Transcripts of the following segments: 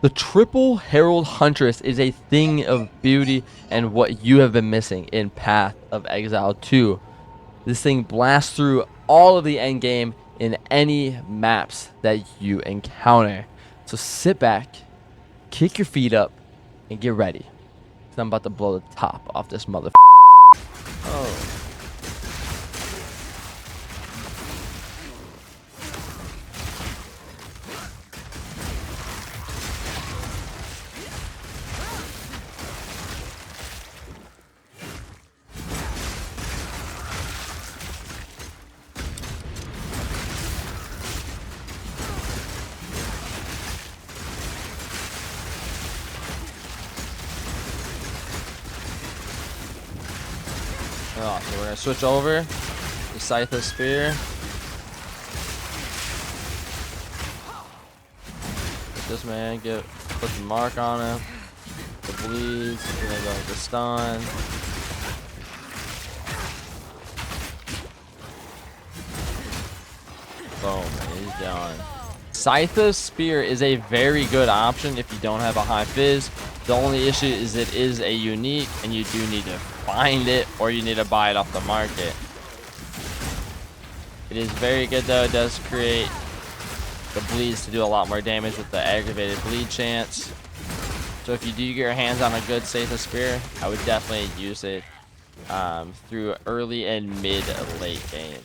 The Triple Herald Huntress is a thing of beauty and what you have been missing in Path of Exile 2. This thing blasts through all of the endgame in any maps that you encounter. So sit back, kick your feet up, and get ready. 'Cause I'm about to blow the top off this mother. Oh. Oh, so we're gonna switch over to Scythe of Spear. Get this man, put the mark on him. The bleeds, we're gonna go into stun. Boom, he's done. Scythe of Spear is a very good option if you don't have a high fizz. The only issue is it is a unique and you do need to find it or you need to buy it off the market. It is very good though. It does create the bleeds to do a lot more damage with the aggravated bleed chance. So if you do get your hands on a good Scythe of Spear, I would definitely use it through early and mid-late game.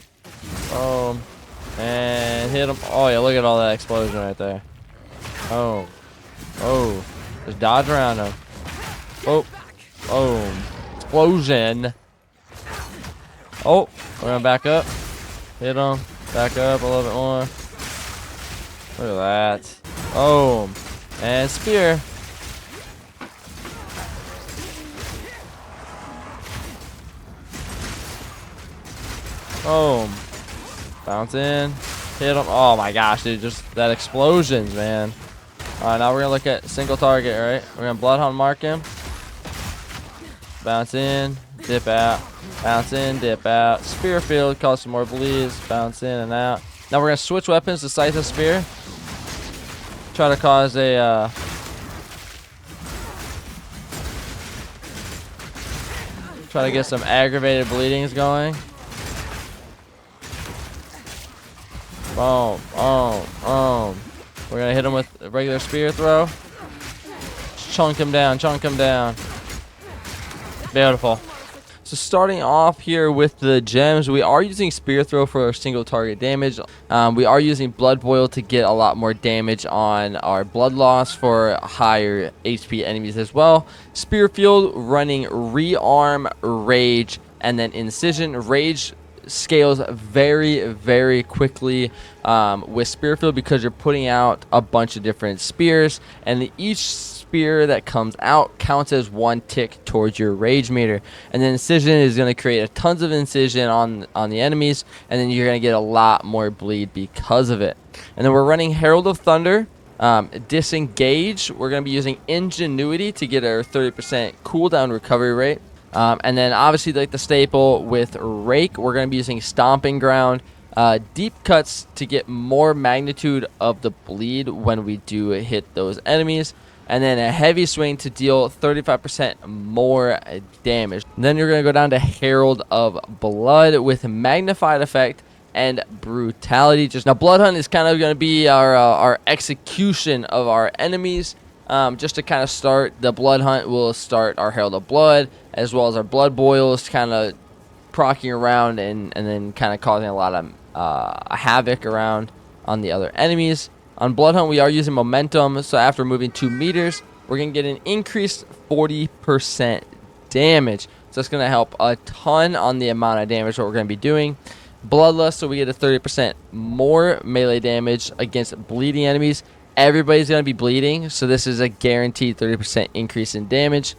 And hit him. Oh yeah, look at all that explosion right there. Oh. Just dodge around him. Oh. Explosion. Oh, we're gonna back up. Hit him. Back up a little bit more. Look at that. Boom. And spear. Boom. Bounce in. Hit him. Oh my gosh, dude. Just that explosions, man. Alright, now we're going to look at single target, right? We're going to Bloodhound mark him. Bounce in. Dip out. Bounce in. Dip out. Spear field. Cause some more bleeds. Bounce in and out. Now we're going to switch weapons to Scythe of Spear. Try to cause a... try to get some aggravated bleedings going. Boom. We're going to hit him with a regular spear throw. Just chunk him down. Beautiful. So starting off here with the gems, we are using spear throw for our single target damage. We are using blood boil to get a lot more damage on our blood loss for higher HP enemies as well. Spear field running rearm, rage, and then incision. Rage scales very quickly with Spearfield because you're putting out a bunch of different spears, and each spear that comes out counts as one tick towards your rage meter. And then incision is going to create a tons of incision on the enemies, and then you're going to get a lot more bleed because of it. And then we're running Herald of Thunder. Disengage, we're going to be using Ingenuity to get our 30% cooldown recovery rate. And then obviously like the staple with Rake, we're going to be using Stomping Ground, Deep Cuts to get more magnitude of the bleed when we do hit those enemies, and then a Heavy Swing to deal 35% more damage. And then you're going to go down to Herald of Blood with Magnified Effect and Brutality. Now Blood Hunt is kind of going to be our execution of our enemies. Just to kind of start the Blood Hunt, we'll start our Herald of Blood, as well as our Blood Boils, kind of procking around and then kind of causing a lot of havoc around on the other enemies. On Blood Hunt, we are using Momentum, so after moving 2 meters, we're going to get an increased 40% damage. So it's going to help a ton on the amount of damage what we're going to be doing. Bloodlust, so we get a 30% more melee damage against bleeding enemies. Everybody's going to be bleeding, so this is a guaranteed 30% increase in damage.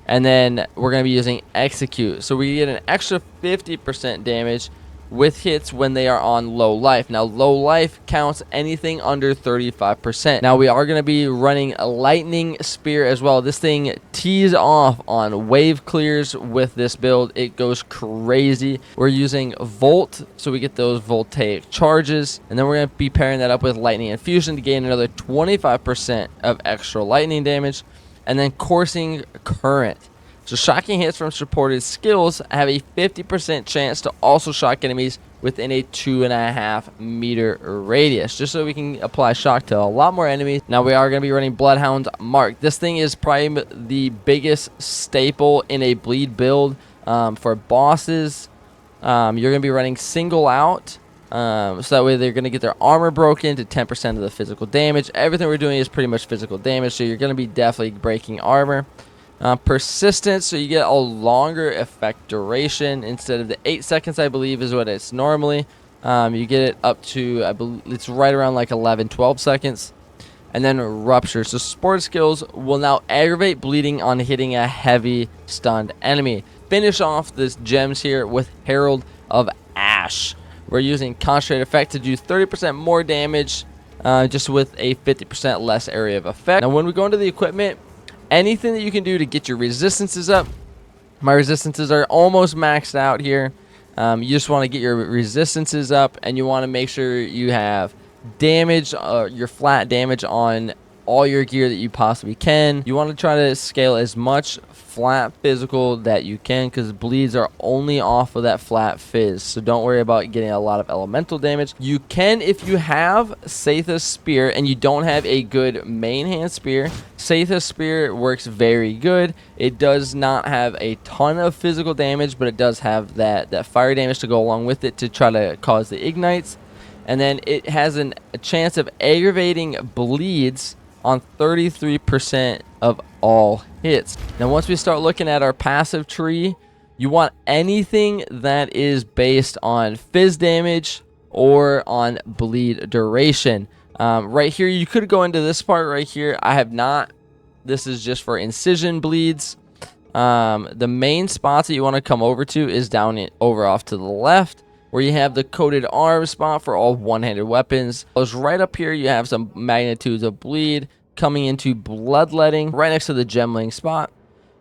And then we're going to be using Execute. So we get an extra 50% damage with hits when they are on low life. Now, low life counts anything under 35%. Now, we are going to be running a lightning spear as well. This thing tees off on wave clears with this build. It goes crazy. We're using volt, so we get those voltaic charges, and then we're going to be pairing that up with lightning infusion to gain another 25% of extra lightning damage, and then coursing current. So shocking hits from supported skills have a 50% chance to also shock enemies within a 2.5 meter radius, just so we can apply shock to a lot more enemies. Now we are going to be running Bloodhound Mark. This thing is probably the biggest staple in a bleed build for bosses. You're going to be running single out, so that way they're going to get their armor broken to 10% of the physical damage. Everything we're doing is pretty much physical damage, so you're going to be definitely breaking armor. Persistence, so you get a longer effect duration instead of the 8 seconds, I believe, is what it's normally. You get it up to, I believe, it's right around like 11-12 seconds. And then rupture. So support skills will now aggravate bleeding on hitting a heavy stunned enemy. Finish off this gems here with Herald of Ash. We're using concentrate effect to do 30% more damage, just with a 50% less area of effect. Now when we go into the equipment, anything that you can do to get your resistances up. My resistances are almost maxed out here. You just want to get your resistances up, and you want to make sure you have damage, your flat damage on all your gear that you possibly can. You want to try to scale as much flat physical that you can, because bleeds are only off of that flat fizz, so don't worry about getting a lot of elemental damage. You can, if you have Satha's Spear and you don't have a good main hand spear, Satha's Spear works very good. It does not have a ton of physical damage, but it does have that fire damage to go along with it to try to cause the ignites. And then it has a chance of aggravating bleeds on 33% of all hits. Now once we start looking at our passive tree, you want anything that is based on fizz damage or on bleed duration. Right here, you could go into this part right here. I have not. This is just for incision bleeds. The main spots that you want to come over to is over off to the left, where you have the coated arm spot for all one-handed weapons. Right up here, you have some magnitudes of bleed coming into bloodletting right next to the gemling spot.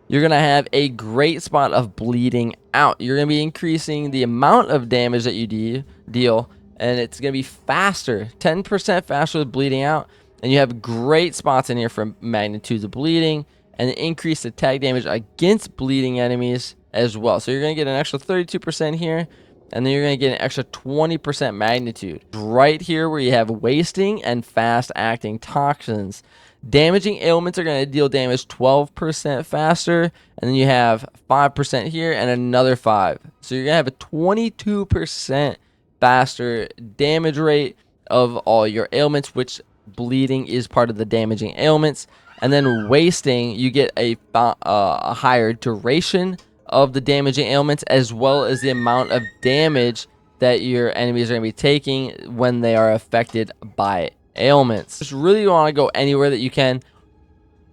You're going to have a great spot of bleeding out. You're going to be increasing the amount of damage that you deal, and it's going to be faster, 10% faster with bleeding out. And you have great spots in here for magnitudes of bleeding and increased attack damage against bleeding enemies as well. So you're going to get an extra 32% here, and then you're going to get an extra 20% magnitude. Right here where you have wasting and fast acting toxins. Damaging ailments are going to deal damage 12% faster, and then you have 5% here and another 5. So you're going to have a 22% faster damage rate of all your ailments, which bleeding is part of the damaging ailments. And then wasting, you get a higher duration of the damaging ailments, as well as the amount of damage that your enemies are going to be taking when they are affected by ailments. Just really want to go anywhere that you can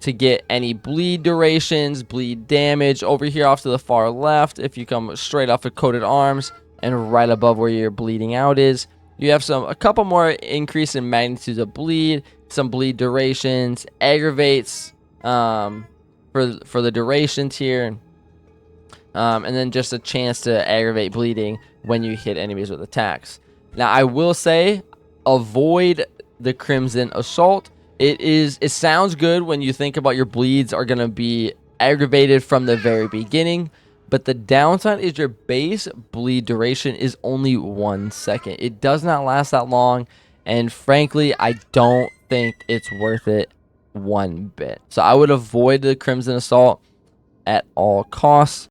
to get any bleed durations, bleed damage. Over here off to the far left, if you come straight off of coated arms and right above where your bleeding out is, you have a couple more increase in magnitudes of bleed, some bleed durations, aggravates for the durations here. And then just a chance to aggravate bleeding when you hit enemies with attacks. Now, I will say, avoid the Crimson Assault. It sounds good when you think about your bleeds are going to be aggravated from the very beginning, but the downside is your base bleed duration is only 1 second. It does not last that long, and frankly, I don't think it's worth it one bit. So I would avoid the Crimson Assault at all costs.